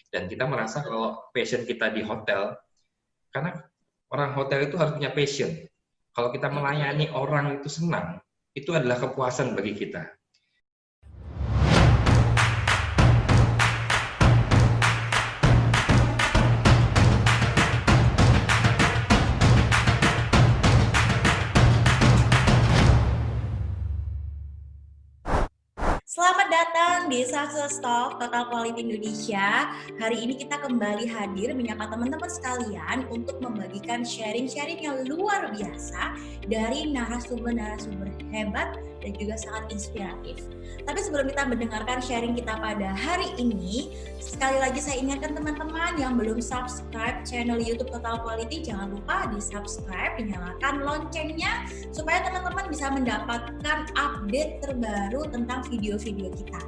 Dan kita merasa kalau passion kita di hotel, karena orang hotel itu harus punya passion. Kalau kita melayani orang itu senang, itu adalah kepuasan bagi kita. Selamat datang di Success Talk Total Quality Indonesia. Hari ini kita kembali hadir menyapa teman-teman sekalian untuk membagikan sharing-sharing yang luar biasa dari narasumber-narasumber hebat dan juga sangat inspiratif. Tapi sebelum kita mendengarkan sharing kita pada hari ini, sekali lagi saya ingatkan teman-teman yang belum subscribe channel YouTube Total Quality, jangan lupa di-subscribe, dinyalakan loncengnya supaya teman-teman bisa mendapatkan update terbaru tentang video-video kita.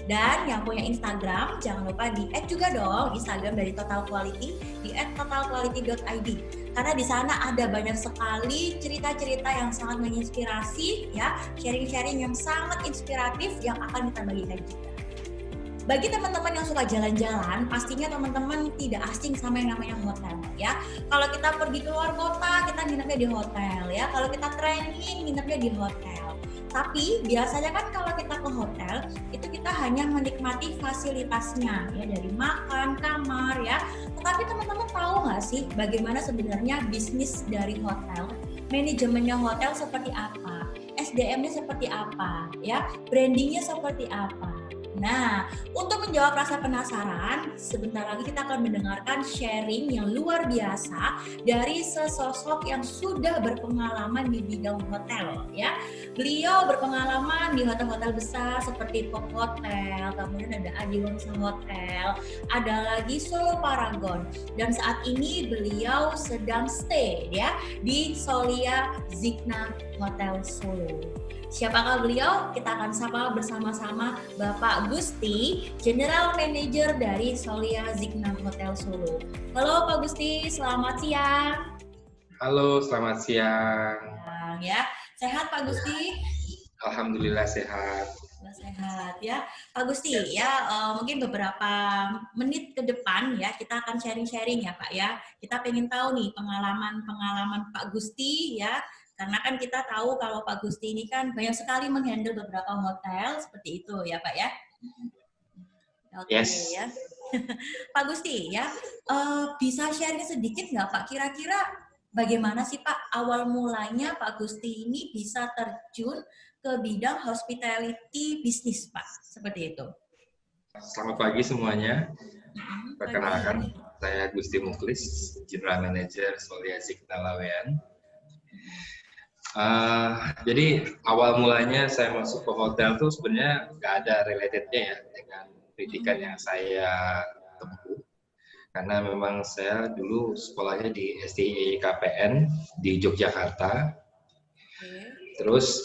Dan yang punya Instagram, jangan lupa di-add juga dong Instagram dari Total Quality di @totalquality.id. Karena di sana ada banyak sekali cerita-cerita yang sangat menginspirasi, ya, sharing-sharing yang sangat inspiratif yang akan kita bagikan juga. Bagi teman-teman yang suka jalan-jalan, pastinya teman-teman tidak asing sama yang namanya hotel, ya. Kalau kita pergi keluar kota, kita nginepnya di hotel, ya. Kalau kita training, nginepnya di hotel. Tapi biasanya kan kalau kita ke hotel, itu kita hanya menikmati fasilitasnya, ya, dari makan, kamar, ya. Tetapi teman-teman tahu nggak sih bagaimana sebenarnya bisnis dari hotel? Manajemennya hotel seperti apa? SDM-nya seperti apa, ya? Brandingnya seperti apa? Nah, untuk menjawab rasa penasaran, sebentar lagi kita akan mendengarkan sharing yang luar biasa dari sesosok yang sudah berpengalaman di bidang hotel, ya. Beliau berpengalaman di hotel-hotel besar seperti Pop Hotel, kemudian ada Adiwangsa Hotel, ada lagi Solo Paragon, dan saat ini beliau sedang stay, ya, di Solia Zigna Hotel Solo. Siapakah beliau? Kita akan sapa bersama-sama Bapak Gusti, General Manager dari Solia Zigna Hotel Solo. Halo Pak Gusti, selamat siang. Halo, selamat siang. Ya, sehat Pak Gusti? Alhamdulillah sehat. Sehat ya, Pak Gusti. Ya, mungkin beberapa menit ke depan ya kita akan sharing-sharing ya Pak ya. Kita pengen tahu nih pengalaman Pak Gusti ya. Karena kan kita tahu kalau Pak Gusti ini kan banyak sekali menghandle beberapa hotel seperti itu ya Pak ya. Oke, yes. Ya. Pak Gusti ya, bisa sharing sedikit nggak Pak? Kira-kira bagaimana sih Pak awal mulanya Pak Gusti ini bisa terjun ke bidang hospitality bisnis Pak? Seperti itu. Selamat pagi semuanya. Perkenalkan, saya Gusti Muklis, General Manager Solia Zigna Lawean. Jadi awal mulanya saya masuk ke hotel tuh sebenarnya nggak ada relatednya ya dengan pendidikan yang saya tempuh, karena memang saya dulu sekolahnya di STI KPN di Yogyakarta. Terus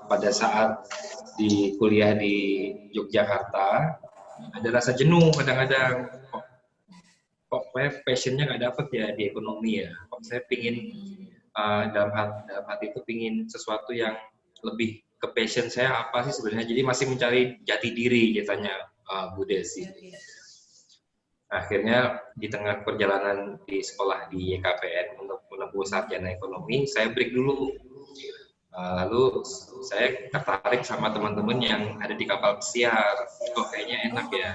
pada saat di kuliah di Yogyakarta ada rasa jenuh kadang-kadang, kok passionnya nggak dapet ya di ekonomi ya, kok saya pingin dalam hati itu pingin sesuatu yang lebih ke passion saya apa sih sebenarnya, jadi masih mencari jati diri katanya Bu Desi. Akhirnya di tengah perjalanan di sekolah di YKPN untuk menempuh sarjana ekonomi, saya break dulu. Lalu saya tertarik sama teman-teman yang ada di kapal pesiar, kok kayaknya enak ya.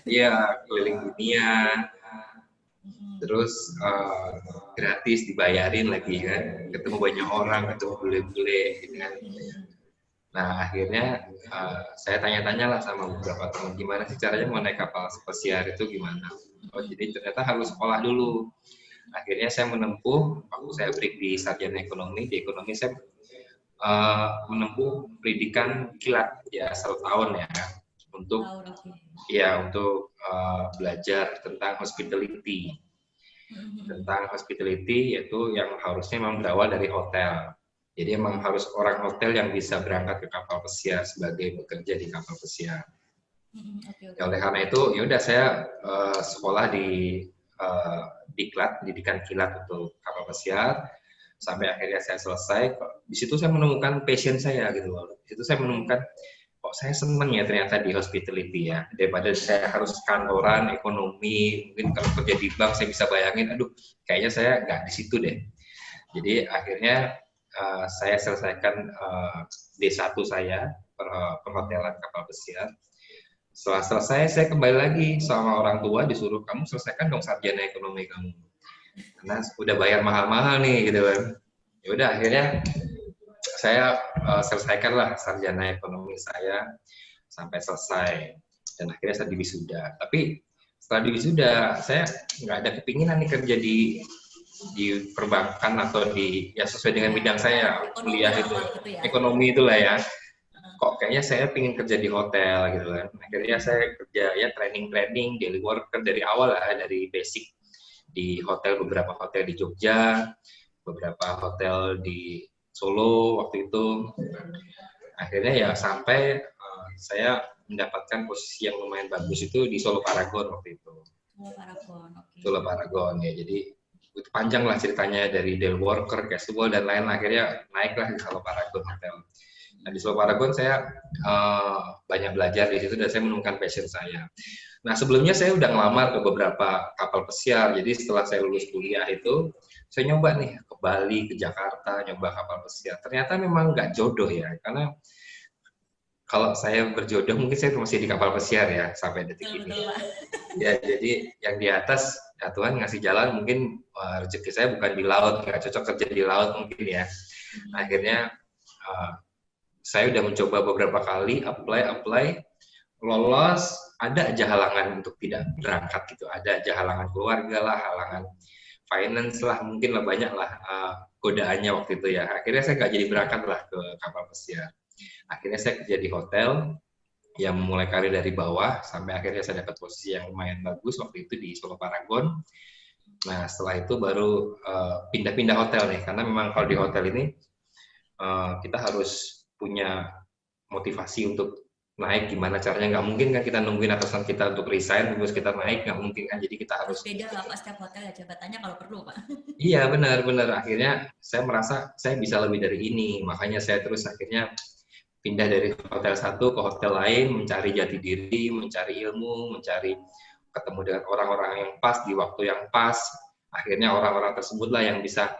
Iya, keliling dunia. Terus gratis, dibayarin lagi kan, ketemu banyak orang, ketemu bule-bule gitu kan. Nah akhirnya saya tanya-tanya lah sama beberapa teman, gimana sih caranya mau naik kapal pesiar itu gimana. Oh jadi ternyata harus sekolah dulu. Akhirnya saya menempuh, waktu saya break di sarjana ekonomi, di ekonomi saya menempuh pendidikan kilat ya 1 tahun ya, untuk belajar tentang hospitality. Tentang hospitality, yaitu yang harusnya memang berawal dari hotel. Jadi memang harus orang hotel yang bisa berangkat ke kapal pesiar sebagai bekerja di kapal pesiar. Oleh karena itu, ya udah saya sekolah di diklat, pendidikan kilat untuk kapal pesiar, sampai akhirnya saya selesai. Di situ saya menemukan passion saya gitu loh. Di situ saya menemukan kok saya seneng ya ternyata di hospitality ya, daripada saya harus kantoran, ekonomi, mungkin kalau kerja di bank saya bisa bayangin, aduh kayaknya saya nggak di situ deh. Jadi akhirnya saya selesaikan D1 saya, perhotelan kapal pesiar. Setelah selesai saya kembali lagi sama orang tua, disuruh kamu selesaikan dong sarjana ekonomi kamu, karena udah bayar mahal-mahal nih gitu kan. Ya udah akhirnya saya selesaikanlah sarjana ekonomi saya sampai selesai, dan akhirnya saya diwisuda. Tapi setelah diwisuda saya nggak ada kepinginan nih kerja di perbankan atau di ya sesuai dengan bidang saya kuliah itu, ekonomi itulah ya. Kok kayaknya saya pingin kerja di hotel gitu kan. Akhirnya saya kerja ya training daily worker dari awal lah, dari basic di hotel, beberapa hotel di Jogja, beberapa hotel di Solo waktu itu. Akhirnya ya sampai saya mendapatkan posisi yang lumayan bagus itu di Solo Paragon waktu itu. Solo Paragon ya, jadi itu panjang lah ceritanya dari day worker, casual dan lain, akhirnya naiklah di Solo Paragon Hotel. Nah di Solo Paragon saya banyak belajar di situ dan saya menemukan passion saya. Nah sebelumnya saya udah ngelamar ke beberapa kapal pesiar, jadi setelah saya lulus kuliah itu saya nyoba nih ke Bali, ke Jakarta, nyoba kapal pesiar. Ternyata memang nggak jodoh ya, karena kalau saya berjodoh mungkin saya masih di kapal pesiar ya sampai detik ini. Ya jadi yang di atas ya Tuhan ngasih jalan, mungkin rezeki saya bukan di laut, nggak cocok kerja di laut mungkin ya. Akhirnya saya udah mencoba beberapa kali apply, lolos, ada aja halangan untuk tidak berangkat gitu, ada aja halangan keluarga lah, halangan finance lah, mungkin lah banyak lah godaannya waktu itu ya. Akhirnya saya nggak jadi berangkat lah ke kapal pesiar. Akhirnya saya kerja di hotel, yang mulai karir dari bawah sampai akhirnya saya dapat posisi yang lumayan bagus waktu itu di Solo Paragon. Nah setelah itu baru pindah-pindah hotel nih, karena memang kalau di hotel ini kita harus punya motivasi untuk naik, gimana caranya, nggak mungkin kan kita nungguin atasan kita untuk resign terus kita naik, nggak mungkin kan, jadi kita harus beda lah Pak, setiap hotel ya jabatannya kalau perlu Pak. Iya benar, akhirnya saya merasa saya bisa lebih dari ini, makanya saya terus akhirnya pindah dari hotel satu ke hotel lain, mencari jati diri, mencari ilmu, mencari ketemu dengan orang-orang yang pas di waktu yang pas. Akhirnya orang-orang tersebutlah yang bisa,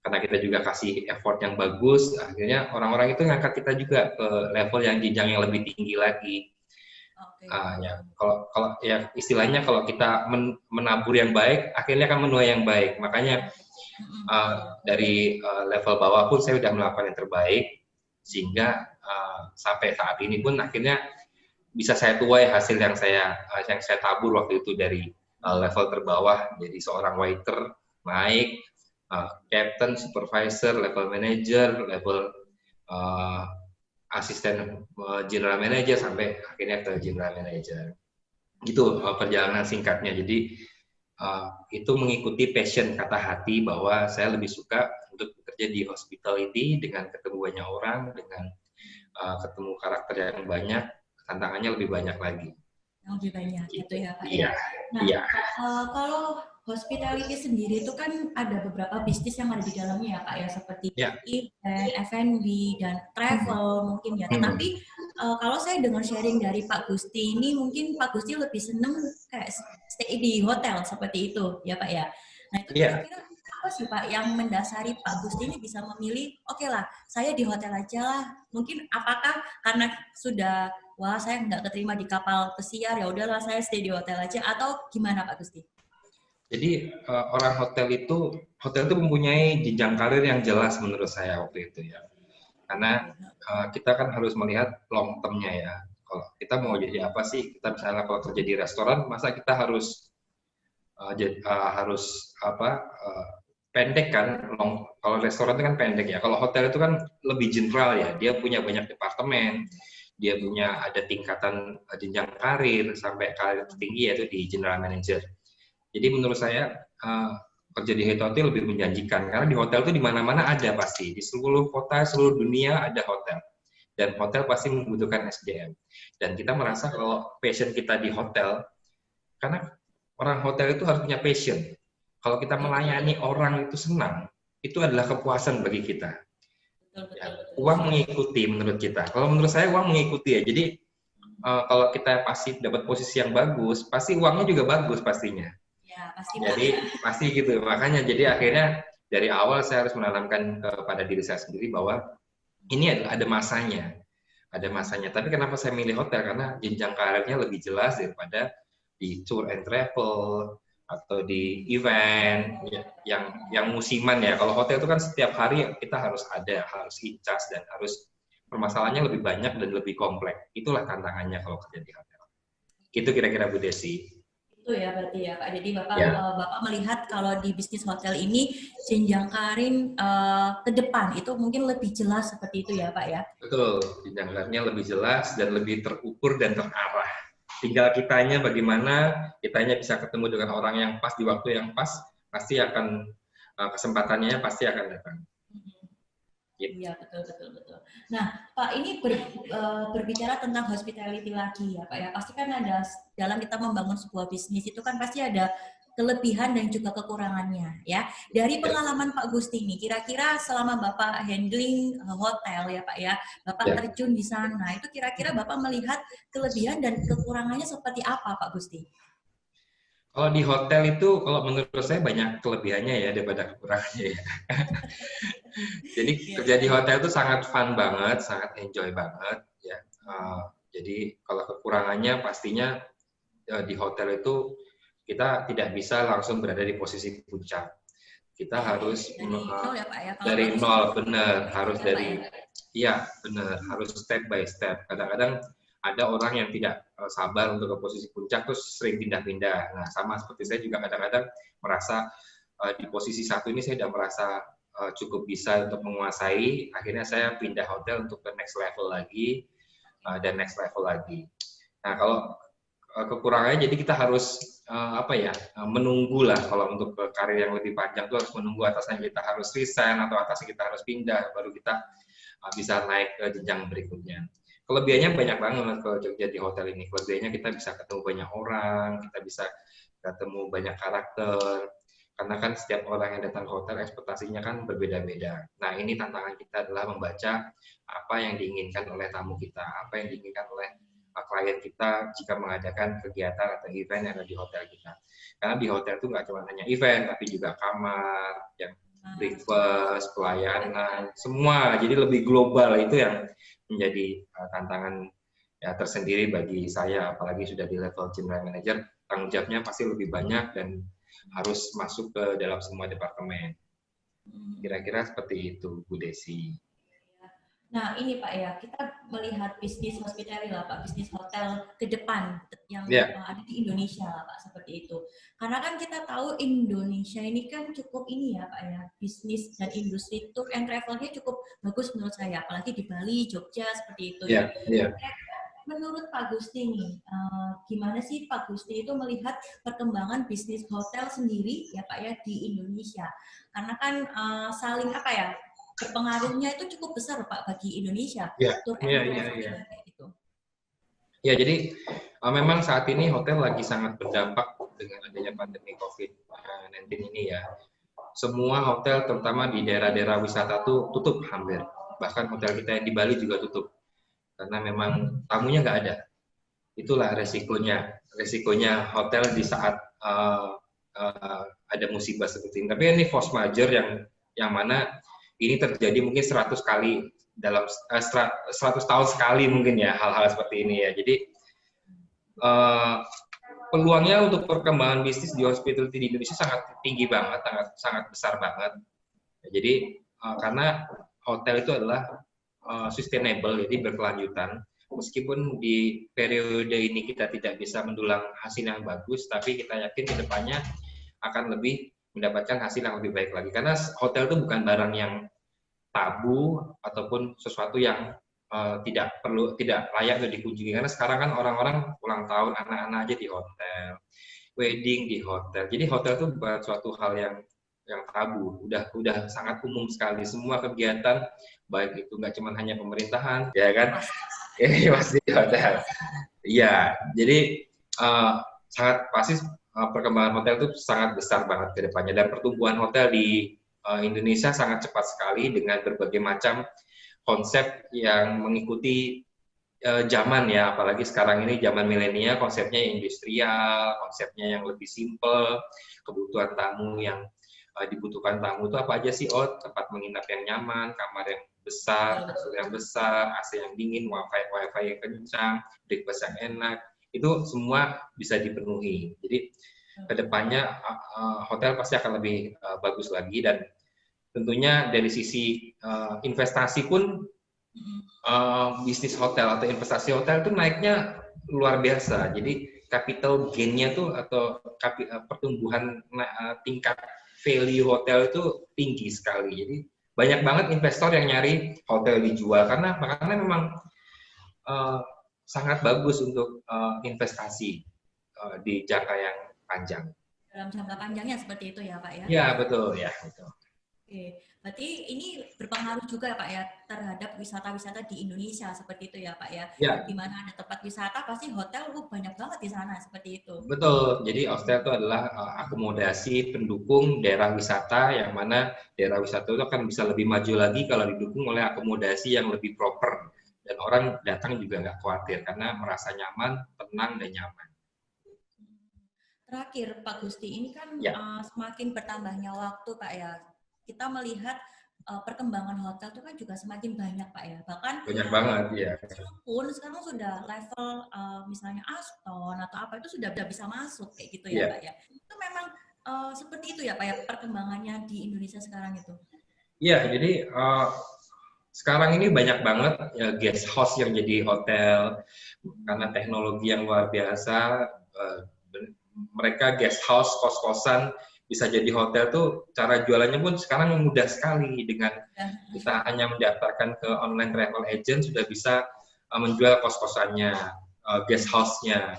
karena kita juga kasih effort yang bagus, akhirnya orang-orang itu ngangkat kita juga ke level yang jenjang yang lebih tinggi lagi. Ya, kalau ya istilahnya kalau kita menabur yang baik, akhirnya akan menuai yang baik. Makanya dari level bawah pun saya sudah melakukan yang terbaik, sehingga sampai saat ini pun akhirnya bisa saya tuai hasil yang saya tabur waktu itu dari level terbawah, jadi seorang waiter naik captain, supervisor, level manager, level asisten general manager sampai akhirnya ke general manager. Gitu perjalanan singkatnya. Jadi itu mengikuti passion, kata hati bahwa saya lebih suka untuk bekerja di hospitality dengan ketemu banyak orang, dengan ketemu karakter yang banyak, tantangannya lebih banyak lagi. Lebih banyak gitu ya Pak. Iya. Nah, iya. Kalau hospitality sendiri itu kan ada beberapa bisnis yang ada di dalamnya ya Pak ya, seperti event, F&B, dan travel mungkin ya. Tapi kalau saya dengar sharing dari Pak Gusti ini, mungkin Pak Gusti lebih seneng kayak stay di hotel seperti itu ya Pak ya. Nah itu kira-kira apa sih Pak yang mendasari Pak Gusti ini bisa memilih, oke lah saya di hotel aja lah. Mungkin apakah karena sudah wah saya nggak keterima di kapal pesiar, ya udahlah saya stay di hotel aja, atau gimana Pak Gusti? Jadi orang hotel itu mempunyai jenjang karir yang jelas menurut saya waktu itu ya. Karena kita kan harus melihat long term-nya ya. Kalau kita mau jadi apa sih? Kita misalnya kalau kerja di restoran, masa kita harus pendek kan? Kalau restoran itu kan pendek ya. Kalau hotel itu kan lebih general ya. Dia punya banyak departemen, dia punya ada tingkatan jenjang karir sampai karir tertinggi yaitu di general manager. Jadi menurut saya kerja di hotel lebih menjanjikan, karena di hotel itu di mana-mana ada pasti, di seluruh kota, seluruh dunia ada hotel, dan hotel pasti membutuhkan SDM. Dan kita merasa kalau passion kita di hotel, karena orang hotel itu harus punya passion. Kalau kita melayani orang itu senang, itu adalah kepuasan bagi kita. betul, Ya, betul, betul. uang mengikuti menurut kita. Kalau menurut saya uang mengikuti ya. Jadi kalau kita pasti dapat posisi yang bagus, pasti uangnya juga bagus pastinya. Ya, pasti Pak. Jadi pasti gitu. Makanya jadi akhirnya dari awal saya harus menanamkan kepada diri saya sendiri bahwa ini ada masanya. Ada masanya. Tapi kenapa saya milih hotel? Karena jenjang karirnya lebih jelas daripada di tour and travel atau di event yang musiman ya. Kalau hotel itu kan setiap hari kita harus ada, harus incas dan harus permasalahannya lebih banyak dan lebih kompleks. Itulah tantangannya kalau kerja di hotel. Itu kira-kira Bu Desi. Itu ya berarti ya Pak. Jadi Bapak Ya, Bapak melihat kalau di bisnis hotel ini jenjang karir ke depan itu mungkin lebih jelas seperti itu ya Pak ya. betul. Jenjang karirnya lebih jelas dan lebih terukur dan terarah. Tinggal kitanya bagaimana kitanya bisa ketemu dengan orang yang pas di waktu yang pas, pasti akan kesempatannya pasti akan datang. Gitu. Iya, betul, betul, betul. Nah, Pak, ini berbicara tentang hospitality lagi ya, Pak ya. Pasti kan ada, dalam kita membangun sebuah bisnis itu kan pasti ada kelebihan dan juga kekurangannya ya. Dari pengalaman Pak Gusti ini, kira-kira selama Bapak handling hotel ya Pak ya, Bapak terjun di sana, itu kira-kira Bapak melihat kelebihan dan kekurangannya seperti apa Pak Gusti? Kalau di hotel itu, kalau menurut saya banyak kelebihannya ya daripada kekurangannya ya. Jadi kerja di hotel itu sangat fun banget, sangat enjoy banget ya. Jadi kalau kekurangannya pastinya di hotel itu kita tidak bisa langsung berada di posisi puncak. Kita harus dari nol ya Pak ya. Dari nol, benar, harus dari iya benar, harus step by step. Kadang-kadang ada orang yang tidak sabar untuk ke posisi puncak terus sering pindah-pindah. Nah, sama seperti saya juga kadang-kadang merasa di posisi satu ini saya sudah merasa cukup bisa untuk menguasai, akhirnya saya pindah hotel untuk ke next level lagi dan next level lagi. Nah, kalau kekurangannya jadi kita harus menunggu lah kalau untuk karir yang lebih panjang itu harus menunggu atasannya kita harus resign atau atasnya kita harus pindah baru kita bisa naik ke jenjang berikutnya. Kelebihannya banyak banget kalau kerja di hotel ini. Kelebihannya kita bisa ketemu banyak orang, kita bisa ketemu banyak karakter. Karena kan setiap orang yang datang ke hotel ekspektasinya kan berbeda-beda. Nah, ini tantangan kita adalah membaca apa yang diinginkan oleh tamu kita, apa yang diinginkan oleh klien kita jika mengadakan kegiatan atau event yang ada di hotel kita. Karena di hotel itu nggak cuma hanya event, tapi juga kamar, yang breakfast, pelayanan, semua. Jadi lebih global, itu yang menjadi tantangan ya tersendiri bagi saya, apalagi sudah di level general manager, tanggung jawabnya pasti lebih banyak dan harus masuk ke dalam semua departemen. Kira-kira seperti itu, Bu Desi. Nah, ini Pak ya, kita melihat bisnis hospitality lah Pak, bisnis hotel ke depan yang ada di Indonesia lah Pak, seperti itu. Karena kan kita tahu Indonesia ini kan cukup ini ya Pak ya, bisnis dan industri tour and travelnya cukup bagus menurut saya, apalagi di Bali, Jogja, seperti itu ya. Menurut Pak Gusti nih, gimana sih Pak Gusti itu melihat perkembangan bisnis hotel sendiri ya Pak ya di Indonesia? Karena kan saling apa ya, berpengaruhnya itu cukup besar Pak bagi Indonesia. Ya, jadi memang saat ini hotel lagi sangat berdampak dengan adanya pandemi COVID-19 ini ya. Semua hotel terutama di daerah-daerah wisata tuh tutup hampir. Bahkan hotel kita yang di Bali juga tutup. Karena memang tamunya nggak ada. Itulah resikonya hotel di saat ada musibah seperti ini. Tapi ini force majeure yang mana ini terjadi mungkin 100 kali dalam 100 tahun sekali mungkin ya hal-hal seperti ini ya. Jadi peluangnya untuk perkembangan bisnis di hospitality di Indonesia sangat tinggi banget, sangat besar banget. Jadi karena hotel itu adalah sustainable, jadi berkelanjutan. Meskipun di periode ini kita tidak bisa mendulang hasil yang bagus, tapi kita yakin ke depannya akan lebih mendapatkan hasil yang lebih baik lagi. Karena hotel itu bukan barang yang tabu ataupun sesuatu yang tidak layak untuk dikunjungi. Karena sekarang kan orang-orang ulang tahun anak-anak aja di hotel, wedding di hotel. Jadi hotel itu bukan suatu hal yang tabu. Udah sangat umum sekali. Semua kegiatan baik itu nggak cuma hanya pemerintahan, ya kan? Ini pasti hotel. Iya, jadi sangat pasti perkembangan hotel itu sangat besar banget ke depannya dan pertumbuhan hotel di Indonesia sangat cepat sekali dengan berbagai macam konsep yang mengikuti zaman ya, apalagi sekarang ini zaman milenial, konsepnya industrial, konsepnya yang lebih simple, kebutuhan tamu yang dibutuhkan tamu itu apa aja sih? Oh, tempat menginap yang nyaman, kamar yang besar, kasur yang besar, AC yang dingin, wifi yang kencang, breakfast yang enak, itu semua bisa dipenuhi. Jadi kedepannya hotel pasti akan lebih bagus lagi, dan tentunya dari sisi investasi pun bisnis hotel atau investasi hotel itu naiknya luar biasa. Jadi capital gain-nya tuh atau pertumbuhan tingkat value hotel itu tinggi sekali. Jadi banyak banget investor yang nyari hotel dijual karena memang sangat bagus untuk investasi di jangka yang panjang. Dalam jangka panjangnya seperti itu ya Pak ya? Ya betul ya. Betul. Oke, berarti ini berpengaruh juga Pak ya terhadap wisata-wisata di Indonesia seperti itu ya Pak ya? Ya. Di mana ada tempat wisata pasti hotel banyak banget di sana seperti itu. Betul, jadi hotel itu adalah akomodasi pendukung daerah wisata, yang mana daerah wisata itu akan bisa lebih maju lagi kalau didukung oleh akomodasi yang lebih proper, dan orang datang juga nggak khawatir karena merasa nyaman, tenang, dan nyaman. Terakhir Pak Gusti, ini kan semakin bertambahnya waktu Pak ya, kita melihat perkembangan hotel itu kan juga semakin banyak Pak ya, bahkan banyak banget ya. Pun sekarang sudah level misalnya Aston atau apa itu sudah bisa masuk kayak gitu ya Pak ya. Itu memang seperti itu ya Pak ya perkembangannya di Indonesia sekarang itu. Iya, jadi sekarang ini banyak banget guest house yang jadi hotel karena teknologi yang luar biasa. Mereka guest house, kos-kosan bisa jadi hotel tuh, cara jualannya pun sekarang mudah sekali, dengan kita hanya mendaftarkan ke online travel agent sudah bisa menjual kos-kosannya, guest house-nya.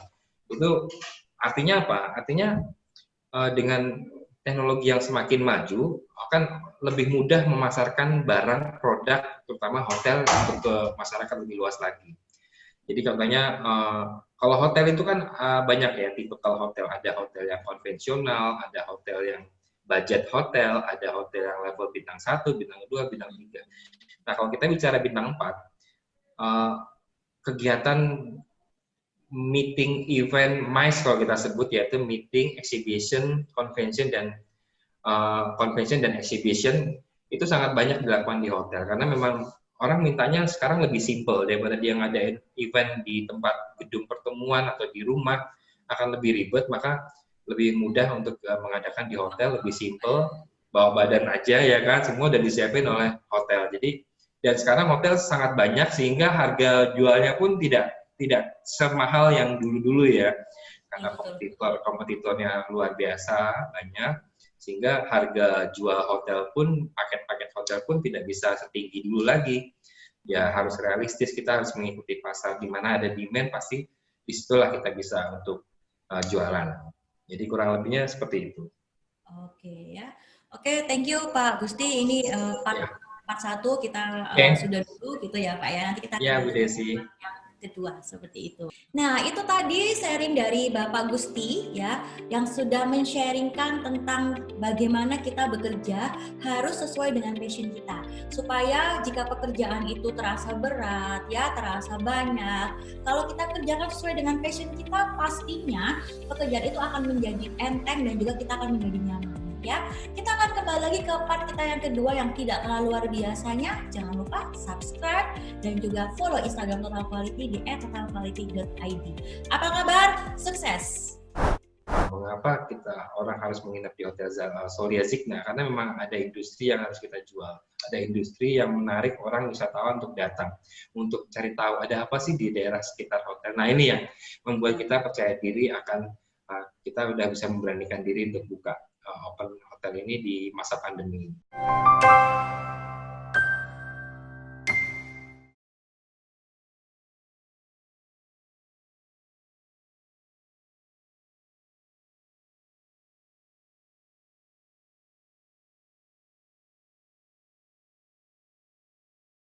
Itu artinya apa? Artinya dengan teknologi yang semakin maju akan lebih mudah memasarkan barang produk terutama hotel untuk ke masyarakat lebih luas lagi. Jadi contohnya kalau hotel itu kan banyak ya tipikal hotel. Ada hotel yang konvensional, ada hotel yang budget hotel, ada hotel yang level bintang 1, bintang 2, bintang 3. Nah, kalau kita bicara bintang 4, kegiatan meeting, event, MICE kalau kita sebut, yaitu meeting, exhibition, convention dan exhibition, itu sangat banyak dilakukan di hotel karena memang orang mintanya sekarang lebih simple daripada dia ngadain event di tempat gedung pertemuan atau di rumah, akan lebih ribet, maka lebih mudah untuk mengadakan di hotel, lebih simple, bawa badan aja ya kan, semua udah disiapin oleh hotel. Jadi dan sekarang hotel sangat banyak sehingga harga jualnya pun tidak semahal yang dulu-dulu ya, karena kompetitornya luar biasa banyak, sehingga harga jual hotel pun, paket-paket hotel pun tidak bisa setinggi dulu lagi. Ya harus realistis, kita harus mengikuti pasar, di mana ada demand pasti disitulah kita bisa untuk jualan. Jadi kurang lebihnya seperti itu. Oke ya, oke, thank you Pak Gusti. Ini part 1 kita sudah dulu gitu ya Pak ya. Nanti kita Bu Desi. Kedua seperti itu. Nah, itu tadi sharing dari Bapak Gusti ya, yang sudah men-sharingkan tentang bagaimana kita bekerja harus sesuai dengan passion kita. Supaya jika pekerjaan itu terasa berat ya, terasa banyak, kalau kita kerjakan sesuai dengan passion kita, pastinya pekerjaan itu akan menjadi enteng dan juga kita akan menjadi nyaman. Ya, kita akan kembali lagi ke part kita yang kedua yang tidak kalah luar biasanya. Jangan lupa subscribe dan juga follow Instagram Total Quality di @totalquality.id. Apa kabar? Sukses! Mengapa orang harus menginap di Hotel Surya Signa? Karena memang ada industri yang harus kita jual. Ada industri yang menarik orang wisatawan untuk datang, untuk cari tahu ada apa sih di daerah sekitar hotel. Nah ini yang membuat kita percaya diri akan kita udah bisa memberanikan diri untuk buka open hotel ini di masa pandemi.